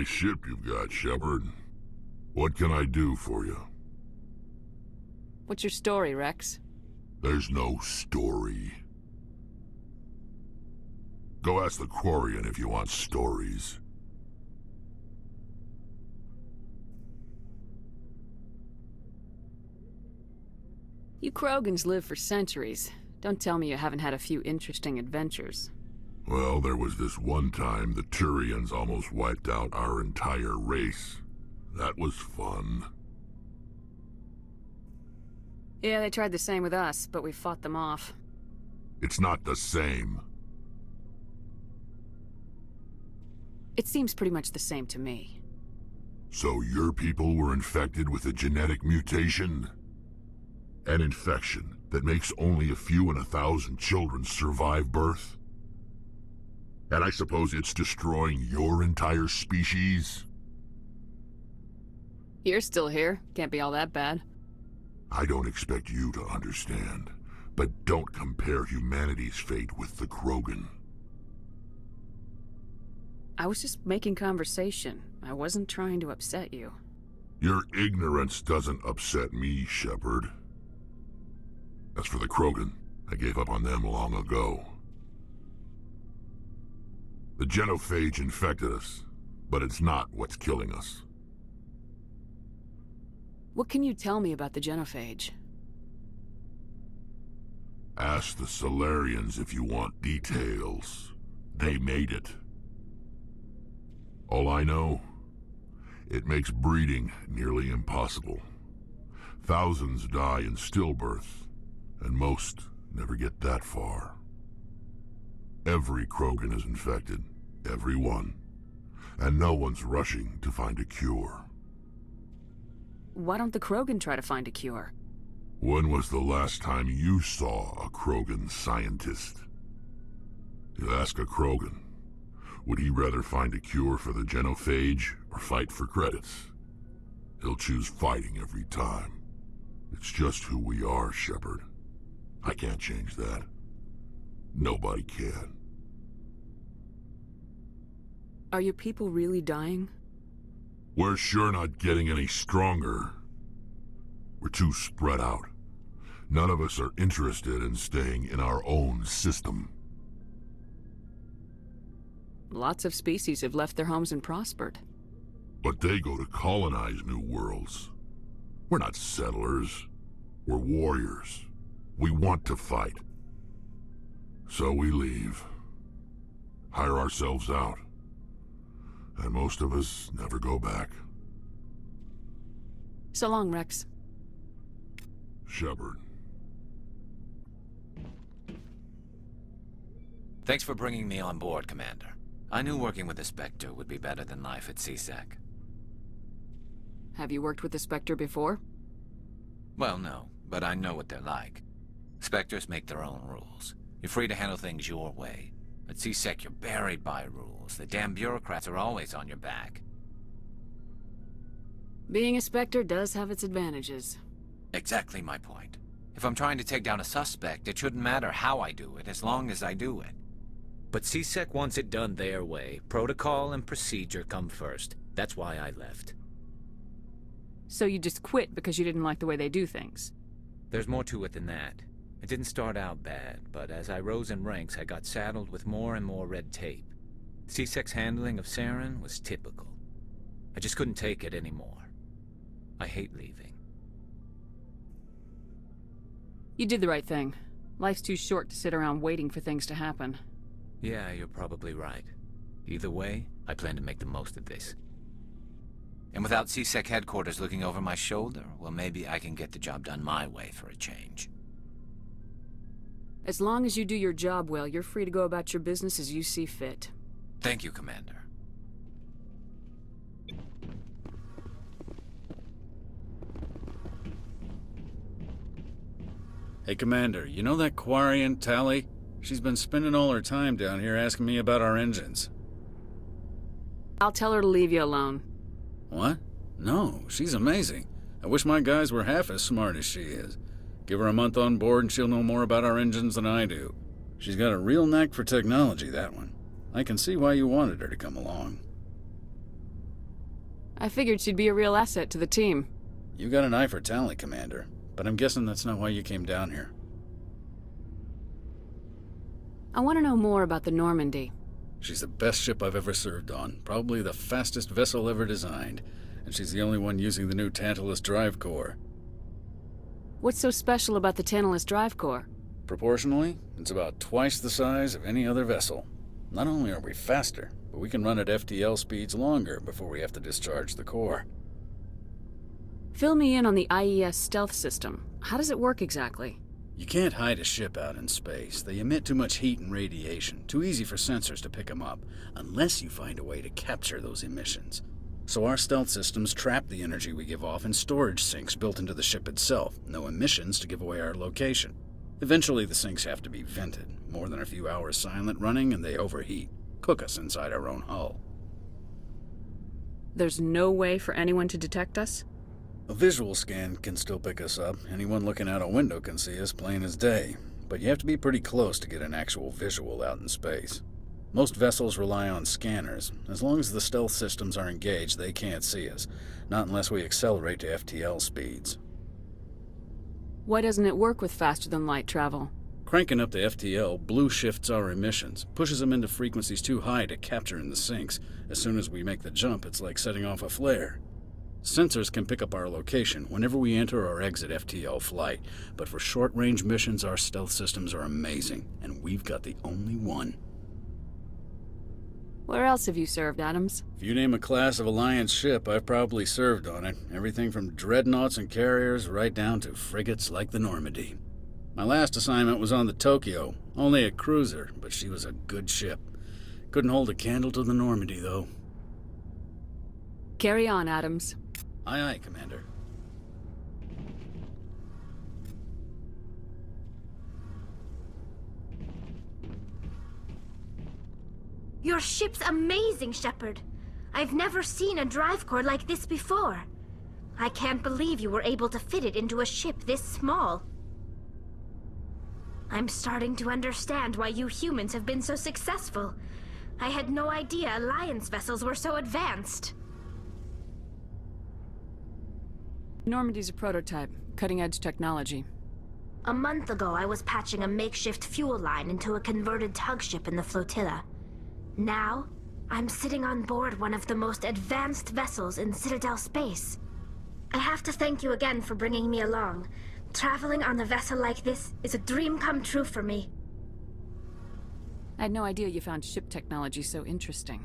Nice ship you've got, Shepard. What can I do for you? What's your story, Rex? There's no story. Go ask the Quarian if you want stories. You Krogans live for centuries. Don't tell me you haven't had a few interesting adventures. Well, there was this one time the Turians almost wiped out our entire race. That was fun. Yeah, they tried the same with us, but we fought them off. It's not the same. It seems pretty much the same to me. So your people were infected with a genetic mutation? An infection that makes only a few in 1,000 children survive birth? And I suppose it's destroying your entire species? You're still here. Can't be all that bad. I don't expect you to understand, but don't compare humanity's fate with the Krogan. I was just making conversation. I wasn't trying to upset you. Your ignorance doesn't upset me, Shepard. As for the Krogan, I gave up on them long ago. The genophage infected us, but it's not what's killing us. What can you tell me about the genophage? Ask the Solarians if you want details. They made it. All I know, it makes breeding nearly impossible. Thousands die in stillbirth, and most never get that far. Every Krogan is infected, every one, and no one's rushing to find a cure. Why don't the Krogan try to find a cure? When was the last time you saw a Krogan scientist? You ask a Krogan, would he rather find a cure for the genophage or fight for credits? He'll choose fighting every time. It's just who we are, Shepard. I can't change that. Nobody can. Are your people really dying? We're sure not getting any stronger. We're too spread out. None of us are interested in staying in our own system. Lots of species have left their homes and prospered. But they go to colonize new worlds. We're not settlers. We're warriors. We want to fight. So we leave. Hire ourselves out. And most of us never go back. So long, Rex. Shepard. Thanks for bringing me on board, Commander. I knew working with the Spectre would be better than life at C-Sec. Have you worked with the Spectre before? Well, no, but I know what they're like. Spectres make their own rules. You're free to handle things your way. At C-Sec, you're buried by rules. The damn bureaucrats are always on your back. Being a Spectre does have its advantages. Exactly my point. If I'm trying to take down a suspect, it shouldn't matter how I do it, as long as I do it. But C-Sec wants it done their way. Protocol and procedure come first. That's why I left. So you just quit because you didn't like the way they do things? There's more to it than that. It didn't start out bad, but as I rose in ranks, I got saddled with more and more red tape. C-Sec's handling of Saren was typical. I just couldn't take it anymore. I hate leaving. You did the right thing. Life's too short to sit around waiting for things to happen. Yeah, you're probably right. Either way, I plan to make the most of this. And without C-Sec headquarters looking over my shoulder, well, maybe I can get the job done my way for a change. As long as you do your job well, you're free to go about your business as you see fit. Thank you, Commander. Hey, Commander, you know that Quarian, Tali? She's been spending all her time down here asking me about our engines. I'll tell her to leave you alone. What? No, she's amazing. I wish my guys were half as smart as she is. Give her a month on board and she'll know more about our engines than I do. She's got a real knack for technology, that one. I can see why you wanted her to come along. I figured she'd be a real asset to the team. You got an eye for talent, Commander, but I'm guessing that's not why you came down here. I want to know more about the Normandy. She's the best ship I've ever served on, probably the fastest vessel ever designed, and she's the only one using the new Tantalus drive core. What's so special about the Tantalus drive core? Proportionally, it's about twice the size of any other vessel. Not only are we faster, but we can run at FTL speeds longer before we have to discharge the core. Fill me in on the IES stealth system. How does it work exactly? You can't hide a ship out in space. They emit too much heat and radiation, too easy for sensors to pick them up, unless you find a way to capture those emissions. So our stealth systems trap the energy we give off in storage sinks built into the ship itself. No emissions to give away our location. Eventually the sinks have to be vented. More than a few hours silent running and they overheat. Cook us inside our own hull. There's no way for anyone to detect us? A visual scan can still pick us up. Anyone looking out a window can see us plain as day. But you have to be pretty close to get an actual visual out in space. Most vessels rely on scanners. As long as the stealth systems are engaged, they can't see us. Not unless we accelerate to FTL speeds. Why doesn't it work with faster-than-light travel? Cranking up to FTL blue shifts our emissions, pushes them into frequencies too high to capture in the sinks. As soon as we make the jump, it's like setting off a flare. Sensors can pick up our location whenever we enter or exit FTL flight, but for short-range missions, our stealth systems are amazing, and we've got the only one. Where else have you served, Adams? If you name a class of Alliance ship, I've probably served on it. Everything from dreadnoughts and carriers right down to frigates like the Normandy. My last assignment was on the Tokyo, only a cruiser, but she was a good ship. Couldn't hold a candle to the Normandy, though. Carry on, Adams. Aye, aye, Commander. Your ship's amazing, Shepard. I've never seen a drive core like this before. I can't believe you were able to fit it into a ship this small. I'm starting to understand why you humans have been so successful. I had no idea Alliance vessels were so advanced. Normandy's a prototype, cutting-edge technology. A month ago, I was patching a makeshift fuel line into a converted tug ship in the flotilla. Now, I'm sitting on board one of the most advanced vessels in Citadel space. I have to thank you again for bringing me along. Traveling on a vessel like this is a dream come true for me. I had no idea you found ship technology so interesting.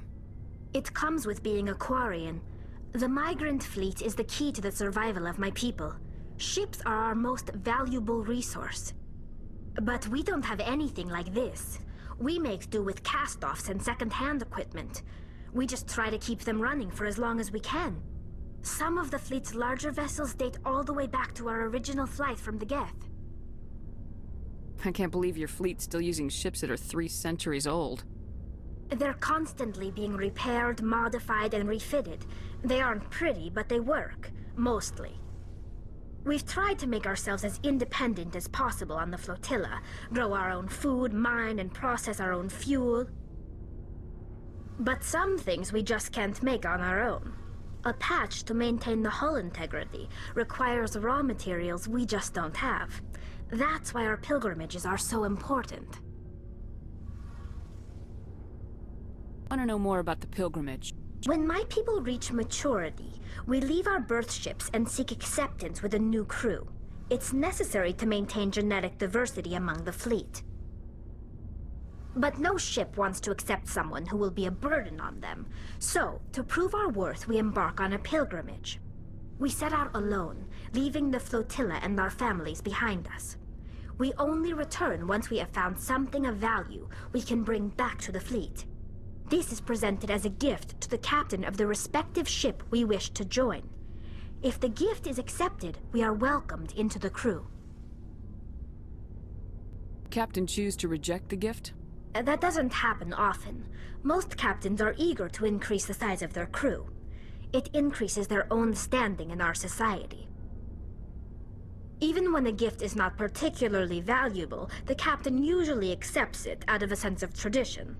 It comes with being a Quarian. The migrant fleet is the key to the survival of my people. Ships are our most valuable resource. But we don't have anything like this. We make do with cast-offs and second-hand equipment. We just try to keep them running for as long as we can. Some of the fleet's larger vessels date all the way back to our original flight from the Geth. I can't believe your fleet's still using ships that are 3 centuries old. They're constantly being repaired, modified, and refitted. They aren't pretty, but they work. Mostly. We've tried to make ourselves as independent as possible on the flotilla, grow our own food, mine, and process our own fuel. But some things we just can't make on our own. A patch to maintain the hull integrity requires raw materials we just don't have. That's why our pilgrimages are so important. I want to know more about the pilgrimage. When my people reach maturity, we leave our birth ships and seek acceptance with a new crew. It's necessary to maintain genetic diversity among the fleet. But no ship wants to accept someone who will be a burden on them. So, to prove our worth, we embark on a pilgrimage. We set out alone, leaving the flotilla and our families behind us. We only return once we have found something of value we can bring back to the fleet. This is presented as a gift to the captain of the respective ship we wish to join. If the gift is accepted, we are welcomed into the crew. Captain choose to reject the gift? That doesn't happen often. Most captains are eager to increase the size of their crew. It increases their own standing in our society. Even when a gift is not particularly valuable, the captain usually accepts it out of a sense of tradition.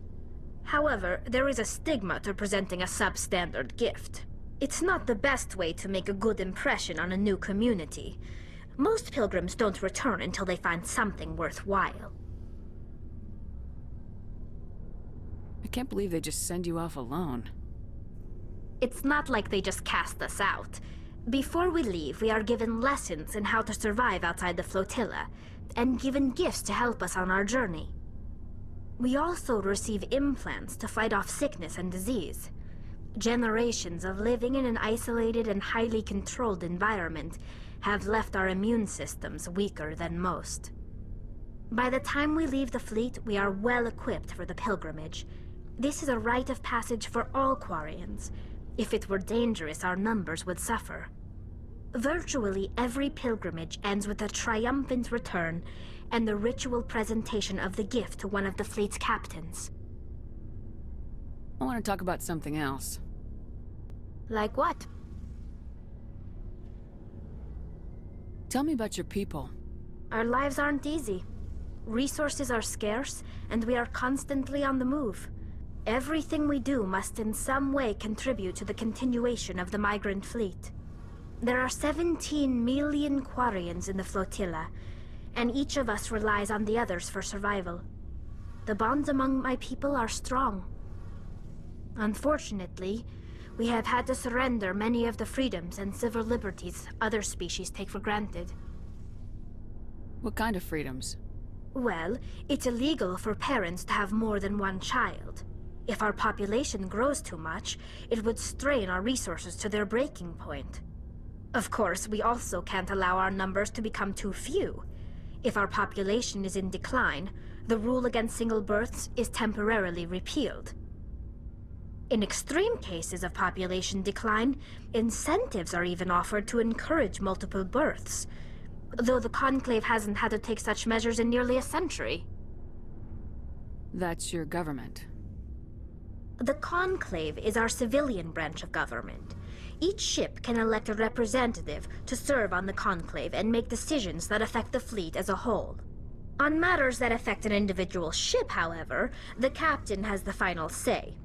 However, there is a stigma to presenting a substandard gift. It's not the best way to make a good impression on a new community. Most pilgrims don't return until they find something worthwhile. I can't believe they just send you off alone. It's not like they just cast us out. Before we leave, we are given lessons in how to survive outside the flotilla, and given gifts to help us on our journey. We also receive implants to fight off sickness and disease. Generations of living in an isolated and highly controlled environment have left our immune systems weaker than most. By the time we leave the fleet, we are well equipped for the pilgrimage. This is a rite of passage for all Quarians. If it were dangerous, our numbers would suffer. Virtually every pilgrimage ends with a triumphant return and the ritual presentation of the gift to one of the fleet's captains. I want to talk about something else. Like what? Tell me about your people. Our lives aren't easy. Resources are scarce, and we are constantly on the move. Everything we do must in some way contribute to the continuation of the migrant fleet. There are 17 million Quarians in the flotilla, and each of us relies on the others for survival. The bonds among my people are strong. Unfortunately, we have had to surrender many of the freedoms and civil liberties other species take for granted. What kind of freedoms? Well, it's illegal for parents to have more than one child. If our population grows too much, it would strain our resources to their breaking point. Of course, we also can't allow our numbers to become too few. If our population is in decline, the rule against single births is temporarily repealed. In extreme cases of population decline, incentives are even offered to encourage multiple births, though the Conclave hasn't had to take such measures in nearly a century. That's your government. The Conclave is our civilian branch of government. Each ship can elect a representative to serve on the Conclave and make decisions that affect the fleet as a whole. On matters that affect an individual ship, however, the captain has the final say.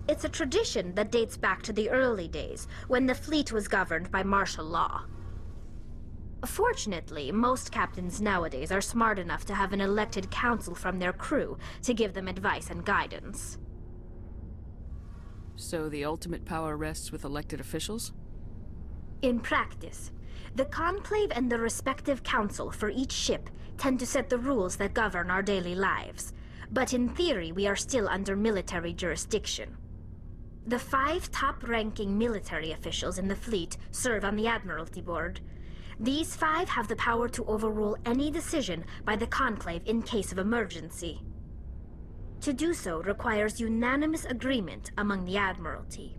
It's a tradition that dates back to the early days, when the fleet was governed by martial law. Fortunately, most captains nowadays are smart enough to have an elected council from their crew to give them advice and guidance. So the ultimate power rests with elected officials? In practice, the Conclave and the respective council for each ship tend to set the rules that govern our daily lives. But in theory, we are still under military jurisdiction. The 5 top-ranking military officials in the fleet serve on the Admiralty Board. These 5 have the power to overrule any decision by the Conclave in case of emergency. To do so requires unanimous agreement among the Admiralty,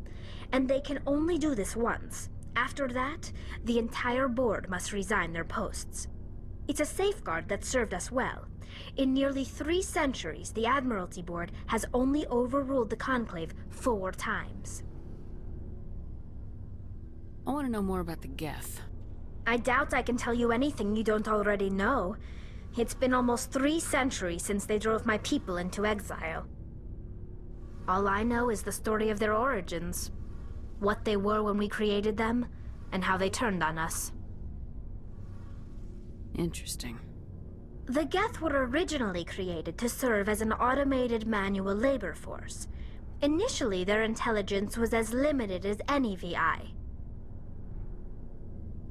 and they can only do this once. After that, the entire board must resign their posts. It's a safeguard that served us well. In nearly 3 centuries, the Admiralty Board has only overruled the Conclave 4 times. I want to know more about the Geth. I doubt I can tell you anything you don't already know. It's been almost 3 centuries since they drove my people into exile. All I know is the story of their origins, what they were when we created them, and how they turned on us. Interesting. The Geth were originally created to serve as an automated manual labor force. Initially, their intelligence was as limited as any VI.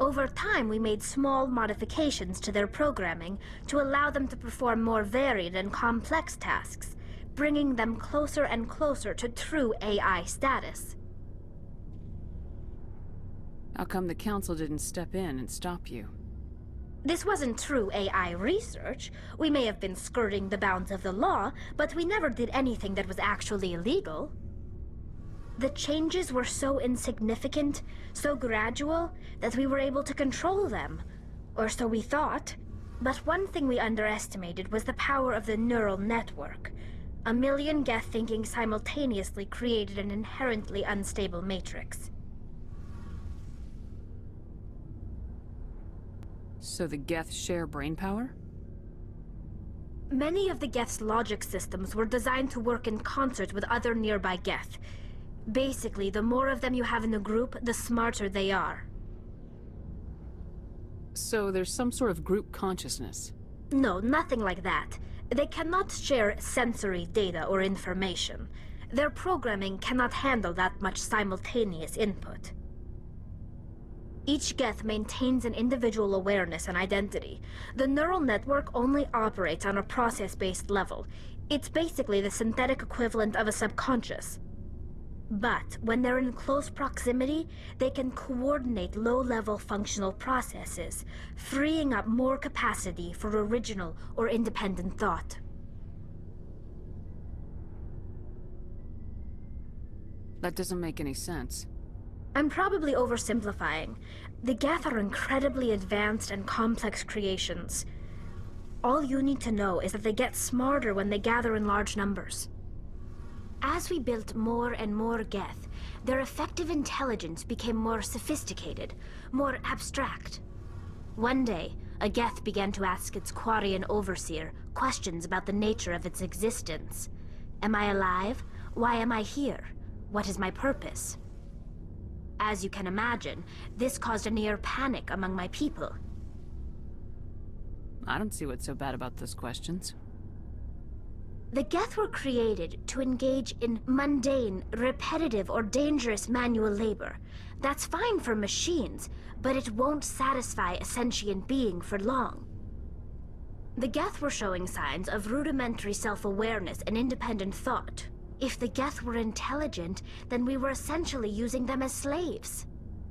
Over time, we made small modifications to their programming to allow them to perform more varied and complex tasks, bringing them closer and closer to true AI status. How come the Council didn't step in and stop you? This wasn't true AI research. We may have been skirting the bounds of the law, but we never did anything that was actually illegal. The changes were so insignificant, so gradual, that we were able to control them. Or so we thought. But one thing we underestimated was the power of the neural network. 1 million Geth thinking simultaneously created an inherently unstable matrix. So the Geth share brainpower? Many of the Geth's logic systems were designed to work in concert with other nearby Geth. Basically, the more of them you have in the group, the smarter they are. So there's some sort of group consciousness. No, nothing like that. They cannot share sensory data or information. Their programming cannot handle that much simultaneous input. Each Geth maintains an individual awareness and identity. The neural network only operates on a process-based level. It's basically the synthetic equivalent of a subconscious. But when they're in close proximity, they can coordinate low-level functional processes, freeing up more capacity for original or independent thought. That doesn't make any sense. I'm probably oversimplifying. The Geth are incredibly advanced and complex creations. All you need to know is that they get smarter when they gather in large numbers. As we built more and more Geth, their effective intelligence became more sophisticated, more abstract. One day, a Geth began to ask its Quarian overseer questions about the nature of its existence. Am I alive? Why am I here? What is my purpose? As you can imagine, this caused a near panic among my people. I don't see what's so bad about those questions. The Geth were created to engage in mundane, repetitive, or dangerous manual labor. That's fine for machines, but it won't satisfy a sentient being for long. The Geth were showing signs of rudimentary self-awareness and independent thought. If the Geth were intelligent, then we were essentially using them as slaves.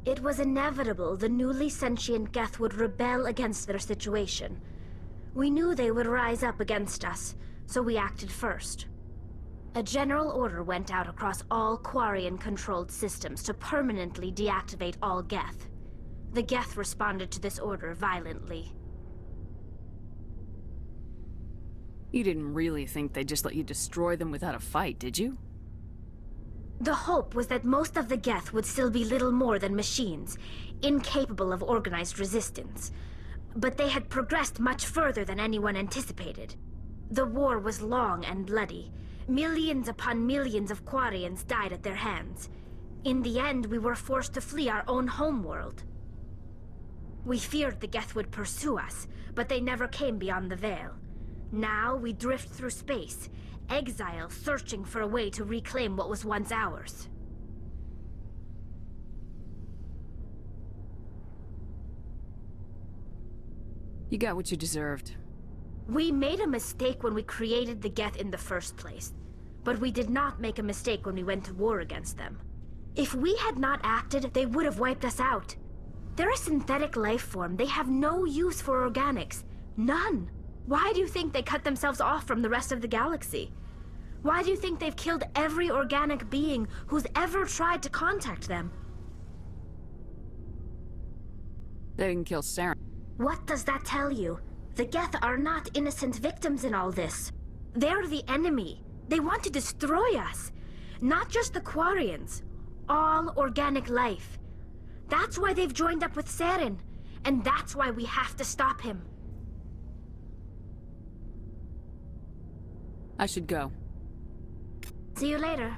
It was inevitable the newly sentient Geth would rebel against their situation. We knew they would rise up against us, so we acted first. A general order went out across all Quarian-controlled systems to permanently deactivate all Geth. The Geth responded to this order violently. You didn't really think they'd just let you destroy them without a fight, did you? The hope was that most of the Geth would still be little more than machines, incapable of organized resistance. But they had progressed much further than anyone anticipated. The war was long and bloody. Millions upon millions of Quarians died at their hands. In the end, we were forced to flee our own homeworld. We feared the Geth would pursue us, but they never came beyond the Veil. Now we drift through space, exile searching for a way to reclaim what was once ours. You got what you deserved. We made a mistake when we created the Geth in the first place, but we did not make a mistake when we went to war against them. If we had not acted, they would have wiped us out. They're a synthetic life form. They have no use for organics. None. Why do you think they cut themselves off from the rest of the galaxy? Why do you think they've killed every organic being who's ever tried to contact them? They didn't kill Saren. What does that tell you? The Geth are not innocent victims in all this. They're the enemy. They want to destroy us. Not just the Quarians. All organic life. That's why they've joined up with Saren. And that's why we have to stop him. I should go. See you later.